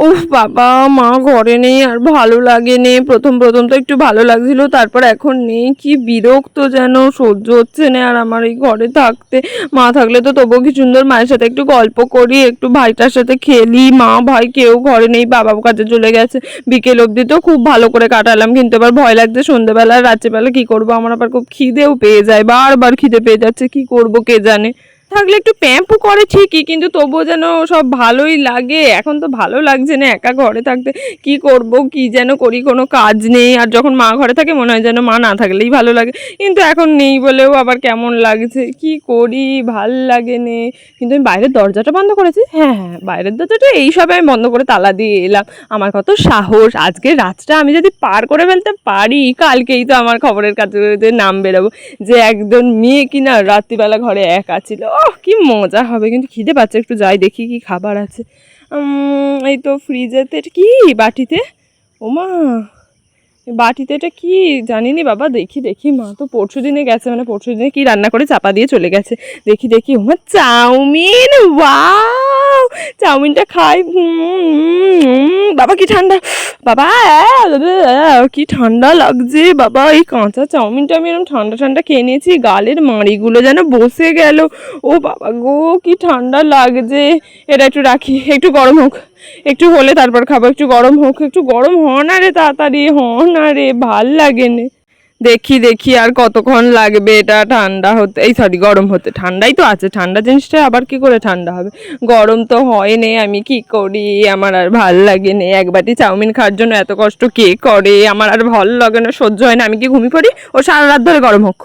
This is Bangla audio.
উফ বাবা, মা ঘরে নেই আর ভালো লাগে নে। প্রথম প্রথম তো একটু ভালো লাগছিল, তারপর এখন নেই, কি বিরক্ত যেন, সহ্য হচ্ছে না আর আমার এই ঘরে থাকতে। মা থাকলে তো তবুও কি সুন্দর মায়ের সাথে একটু গল্প করি, একটু ভাইটার সাথে খেলি। মা ভাই কেউ ঘরে নেই, বাবা কাজে চলে গেছে। বিকেল অবধি তো খুব ভালো করে কাটালাম, কিন্তু এবার ভয় লাগছে সন্ধ্যেবেলা আর রাত্রিবেলা কি করব। আমার আবার খুব খিদেও পেয়ে যায়, বারবার খিদে পেয়ে যাচ্ছে, কি করব কে জানে। থাকলে একটু প্যাম্পু করে ঠিকই, কিন্তু তবুও যেন সব ভালোই লাগে। এখন তো ভালো লাগছে না একা ঘরে থাকতে, কি করব কি যেন করি, কোনো কাজ নেই। আর যখন মা ঘরে থাকে মনে হয় যেন মা না থাকলেই ভালো লাগে, কিন্তু এখন নেই বলেও আবার কেমন লাগছে, কি করি ভাল লাগে নে। কিন্তু আমি বাইরের দরজাটা বন্ধ করেছি, হ্যাঁ হ্যাঁ বাইরের দরজাটা এই সবে আমি বন্ধ করে তালা দিয়ে এলাম। আমার কত সাহস, আজকে রাতটা আমি যদি পার করে ফেলতে পারি, কালকেই তো আমার খবরের কাগজে নাম বেরোবো যে একজন মেয়ে কিনা রাত্রিবেলা ঘরে একা ছিল। কি মজা হবে। কিন্তু খিদে পাচ্ছে, একটু যাই দেখি কি খাবার আছে। এই তো ফ্রিজেতে কি বাটিতে, ওমা বাটিতে এটা কি জানিনি বাবা, দেখি দেখি। মা তো পরশু দিনে গেছে, মানে পরশু দিনে কি রান্না করে চাপা দিয়ে চলে গেছে। দেখি দেখি, ওমা চাউমিন, ওয়াও চাউমিনটা খাই। বাবা কি ঠান্ডা, বাবা কি ঠান্ডা লাগছে বাবা। এই কাঁচা চাউমিনটা আমি এরকম ঠান্ডা ঠান্ডা খেয়ে নিয়েছি, গালের মাড়িগুলো যেন বসে গেল। ও বাবা গো কি ঠান্ডা লাগছে। এটা একটু রাখি, একটু গরম হোক, একটু হলে তারপর খাবো। একটু গরম হোক, একটু গরম হ না রে, তাড়াতাড়ি হ না রে, ভাল লাগে নে। দেখি দেখি আর কতক্ষণ লাগবে এটা ঠান্ডা হতে, এই সরি গরম হতে। ঠান্ডাই তো আছে, ঠান্ডা জিনিসটা আবার কি করে ঠান্ডা হবে। গরম তো হয় নে, আমি কি করি, আমার আর ভাল লাগে নে। এক বাটি চাউমিন খাওয়ার জন্য এত কষ্ট কে করে, আমার আর ভাল লাগে না, সহ্য হয় না। আমি কি ঘুমিয়ে পড়ি, ও সারা রাত ধরে গরম হোক।